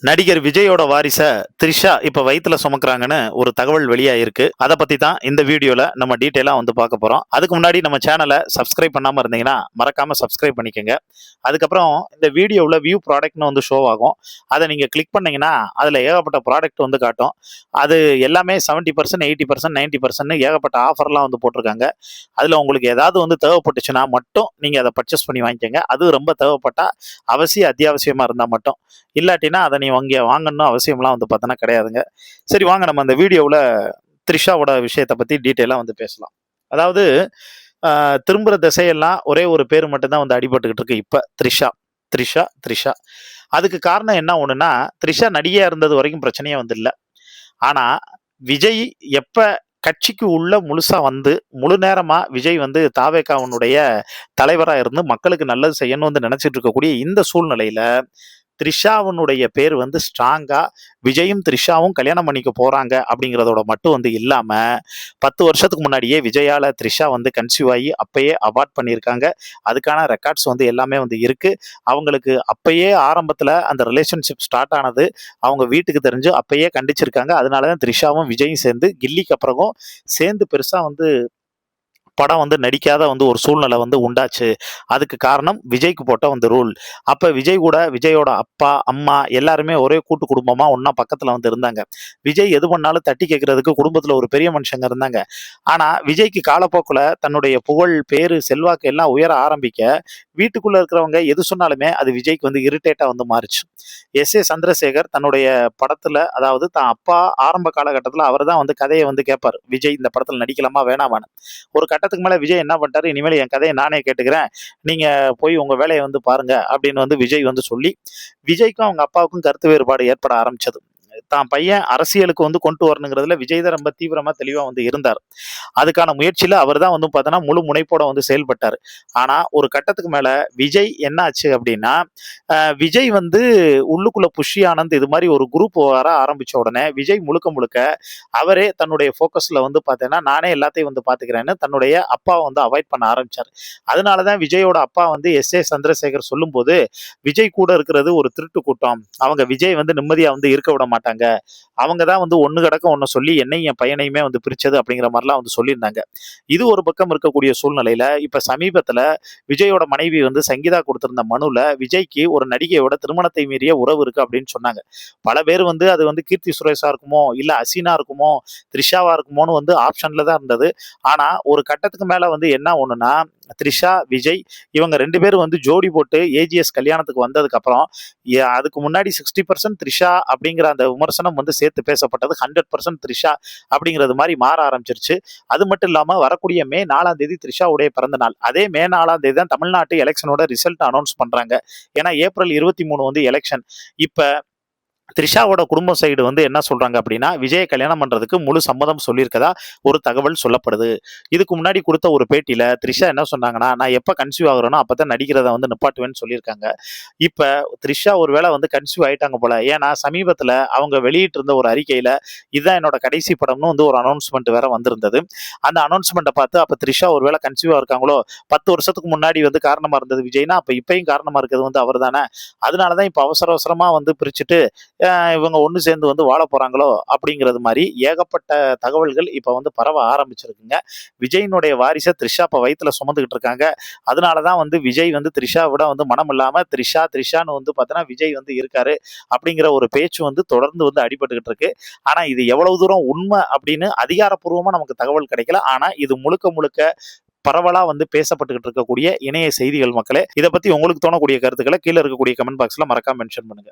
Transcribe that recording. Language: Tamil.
நடிகர் விஜயோட வாரிச த்ரிஷா இப்ப வயித்துல சுமக்குறாங்கன்னு ஒரு தகவல் வெளியாயிருக்கு. அத பத்தி தான் இந்த வீடியோல நம்ம டீடைலா வந்து பார்க்க போறோம். அதுக்கு முன்னாடி நம்ம சேனலை சப்ஸ்கிரைப் பண்ணாம இருந்தீங்கன்னா மறக்காம சப்ஸ்கிரைப் பண்ணிக்கங்க. அதுக்கப்புறம் இந்த வீடியோவில் வியூ ப்ராடக்ட்னு வந்து ஷோ ஆகும். அதை நீங்க கிளிக் பண்ணீங்கன்னா அதுல ஏகப்பட்ட ப்ராடக்ட் வந்து காட்டும். அது எல்லாமே 70%, 80%, 90% ஏகப்பட்ட ஆஃபர்லாம் வந்து போட்டிருக்காங்க. அதுல உங்களுக்கு ஏதாவது வந்து தேவைப்பட்டுச்சுன்னா மட்டும் நீங்க அதை பர்ச்சேஸ் பண்ணி வாங்கிக்கோங்க. அது ரொம்ப தேவைப்பட்டா அத்தியாவசியமா இருந்தா மட்டும். இல்லாட்டினா அதை நீ அங்கே வாங்கணும் அவசியம்லாம் வந்து பார்த்தோன்னா கிடையாதுங்க. சரி வாங்க நம்ம அந்த வீடியோவில் த்ரிஷாவோட விஷயத்தை பற்றி டீட்டெயிலாக வந்து பேசலாம். அதாவது திரும்புகிற திசையெல்லாம் ஒரே ஒரு பேர் மட்டும்தான் வந்து அடிபட்டுக்கிட்டு இருக்கு இப்போ. த்ரிஷா த்ரிஷா த்ரிஷா. அதுக்கு காரணம் என்ன ஒன்றுனா, த்ரிஷா நடிகையாக இருந்தது வரைக்கும் பிரச்சனையே வந்து இல்லை. ஆனால் விஜய் எப்போ கட்சிக்கு உள்ள முழுசா வந்து முழு நேரமா விஜய் வந்து தாவேகாவுனுடைய தலைவராக இருந்து மக்களுக்கு நல்லது செய்யணும்னு வந்து நினைச்சிட்டு இருக்கக்கூடிய இந்த சூழ்நிலையில த்ரிஷாவினுடைய பேர் வந்து ஸ்ட்ராங்கா விஜயும் த்ரிஷாவும் கல்யாணம் பண்ணிக்க போறாங்க அப்படிங்கிறதோட மட்டும் வந்து இல்லாம 10 வருஷத்துக்கு முன்னாடியே விஜயால த்ரிஷா வந்து கன்சீவ் ஆகி அப்பயே அவார்ட் பண்ணியிருக்காங்க. அதுக்கான ரெக்கார்ட்ஸ் வந்து எல்லாமே வந்து இருக்கு. அவங்களுக்கு அப்பயே ஆரம்பத்துல அந்த ரிலேஷன்ஷிப் ஸ்டார்ட் ஆனது அவங்க வீட்டுக்கு தெரிஞ்சு அப்பயே கண்டிச்சிருக்காங்க. அதனாலதான் த்ரிஷாவும் விஜயும் சேர்ந்து கில்லிக்கு அப்புறமும் சேர்ந்து பெருசா வந்து படம் வந்து நடிக்காத வந்து ஒரு சூழ்நிலை வந்து உண்டாச்சு. அதுக்கு காரணம் விஜய்க்கு போட்ட வந்து ரூல். அப்ப விஜய் கூட விஜயோட அப்பா அம்மா எல்லாருமே ஒரே கூட்டு குடும்பமா ஒன்னா பக்கத்துல வந்து இருந்தாங்க. விஜய் எது பண்ணாலும் தட்டி கேட்கறதுக்கு குடும்பத்துல ஒரு பெரிய மனுஷங்க இருந்தாங்க. ஆனா விஜய்க்கு காலப்போக்குல தன்னுடைய புகழ் பேரு செல்வாக்கு எல்லாம் உயர ஆரம்பிக்க வீட்டுக்குள்ள இருக்கிறவங்க எது சொன்னாலுமே அது விஜய்க்கு வந்து இரிட்டேட்டா வந்து மாறிச்சு. எஸ் சந்திரசேகர் தன்னுடைய படத்துல, அதாவது தான் அப்பா ஆரம்ப காலகட்டத்துல அவர் தான் வந்து கதையை வந்து கேட்பார், விஜய் இந்த படத்துல நடிக்கலாமா வேணாமான்னு. ஒரு கட்டத்துக்கு மேல விஜய் என்ன பண்ணிட்டாரு, இனிமேல் என் கதையை நானே கேட்டுக்கிறேன், நீங்க போய் உங்க வேலையை வந்து பாருங்க அப்படின்னு வந்து விஜய் வந்து சொல்லி விஜய்க்கும் அவங்க அப்பாவுக்கும் கருத்து வேறுபாடு ஏற்பட ஆரம்பிச்சது. தான் பையன் அரசியலுக்கு வந்து கொண்டு வரணுங்கிறதுல விஜய் தான் ரொம்ப தீவிரமா தெளிவா வந்து இருந்தார். அதுக்கான முயற்சியில அவர் தான் வந்து பார்த்தோன்னா முழு முனைப்போட வந்து செயல்பட்டார். ஆனா ஒரு கட்டத்துக்கு மேல விஜய் என்ன ஆச்சு அப்படின்னா, விஜய் வந்து உள்ளுக்குள்ள புஷி ஆனந்த் இது மாதிரி ஒரு குரூப் வர ஆரம்பிச்ச உடனே விஜய் முழுக்க முழுக்க அவரே தன்னுடைய ஃபோக்கஸ்ல வந்து பார்த்தீங்கன்னா நானே எல்லாத்தையும் வந்து பார்த்துக்கிறேன்னு தன்னுடைய அப்பாவை வந்து அவாய்ட் பண்ண ஆரம்பிச்சார். அதனாலதான் விஜயோட அப்பா வந்து சந்திரசேகர் சொல்லும்போது, விஜய் கூட இருக்கிறது ஒரு திருட்டு கூட்டம், அவங்க விஜய் வந்து நிம்மதியா வந்து இருக்க விட மாட்டாங்க, அவங்க தான் வந்து ஒண்ணு கிடக்க ஒண்ணு சொல்லி என்னையும் என் பையனையுமே வந்து பிரிச்சது அப்படிங்கிற மாதிரிலாம் வந்து சொல்லியிருந்தாங்க. இது ஒரு பக்கம் இருக்கக்கூடிய சூழ்நிலையில இப்ப சமீபத்துல விஜயோட மனைவி வந்து சங்கீதா கொடுத்திருந்த மனுல விஜய்க்கு ஒரு நடிகையோட திருமணத்தை மீறிய உறவு இருக்கு அப்படின்னு சொன்னாங்க. பல பேர் வந்து அது வந்து கீர்த்தி சுரேஷா இருக்குமோ இல்ல அசினா இருக்குமோ த்ரிஷாவா இருக்குமோன்னு வந்து ஆப்ஷன்ல தான் இருந்தது. ஆனா ஒரு கட்டத்துக்கு மேல வந்து என்ன ஒண்ணுன்னா, த்ரிஷா விஜய் இவங்க 2 பேரும் வந்து ஜோடி போட்டு ஏஜிஎஸ் கல்யாணத்துக்கு வந்ததுக்கு அப்புறம் அதுக்கு முன்னாடி 60% த்ரிஷா அப்படிங்கிற அந்த விமர்சனம் வந்து சேர்த்து பேசப்பட்டது 100% த்ரிஷா அப்படிங்கிறது மாதிரி மாற ஆரம்பிச்சிருச்சு. அது மட்டும் இல்லாம வரக்கூடிய மே 4ஆம் தேதி த்ரிஷாவுடைய பிறந்த நாள். அதே மே 4ஆம் தேதி தான் தமிழ்நாட்டு எலெக்ஷனோட ரிசல்ட் அனௌன்ஸ் பண்றாங்க. ஏன்னா ஏப்ரல் 23 வந்து எலெக்ஷன். இப்ப த்ரிஷாவோட குடும்பம் சைடு வந்து என்ன சொல்றாங்க அப்படின்னா, விஜய கல்யாணம் பண்றதுக்கு முழு சம்மதம் சொல்லியிருக்கதா ஒரு தகவல் சொல்லப்படுது. இதுக்கு முன்னாடி கொடுத்த ஒரு பேட்டியில த்ரிஷா என்ன சொன்னாங்கன்னா, நான் எப்ப கன்சீவ் ஆகுறேனோ அப்பதான் நடிக்கிறத வந்து நிப்பாட்டுவேன்னு சொல்லியிருக்காங்க. இப்ப த்ரிஷா ஒருவேளை வந்து கன்சீவ் ஆயிட்டாங்க போல. ஏன்னா சமீபத்துல அவங்க வெளியிட்டு இருந்த ஒரு அறிக்கையில இதுதான் என்னோட கடைசி படம்னு வந்து ஒரு அனௌன்ஸ்மெண்ட் வேற வந்திருந்தது. அந்த அனௌன்ஸ்மெண்ட்டை பார்த்து அப்ப த்ரிஷா ஒருவேளை கன்சீவா இருக்காங்களோ, 10 வருஷத்துக்கு முன்னாடி வந்து காரணமா இருந்தது விஜய்னா அப்ப இப்பயும் காரணமா இருக்கிறது வந்து அவர் தானே. அதனாலதான் இப்ப அவசர அவசரமா வந்து பிரிச்சுட்டு இவங்க ஒன்று சேர்ந்து வந்து வாழ போறாங்களோ அப்படிங்கிறது மாதிரி ஏகப்பட்ட தகவல்கள் இப்போ வந்து பரவ ஆரம்பிச்சிருக்குங்க. விஜயினுடைய வாரிசை த்ரிஷா இப்போ வயிற்றுல சுமந்துக்கிட்டு இருக்காங்க. அதனால தான் வந்து விஜய் வந்து த்ரிஷா விட வந்து மனம் இல்லாமல் த்ரிஷான்னு வந்து பார்த்தோன்னா விஜய் வந்து இருக்காரு அப்படிங்கிற ஒரு பேச்சு வந்து தொடர்ந்து வந்து அடிபட்டுக்கிட்டு இருக்கு. ஆனால் இது எவ்வளவு தூரம் உண்மை அப்படின்னு அதிகாரப்பூர்வமாக நமக்கு தகவல் கிடைக்கல. ஆனால் இது முழுக்க முழுக்க பரவலா வந்து பேசப்பட்டுக்கிட்டு இருக்கக்கூடிய இணைய செய்திகள் மக்களே. இதை பத்தி உங்களுக்கு தோணக்கூடிய கருத்துக்களை கீழே இருக்கக்கூடிய கமெண்ட் பாக்ஸ்ல மறக்காம மென்ஷன் பண்ணுங்க.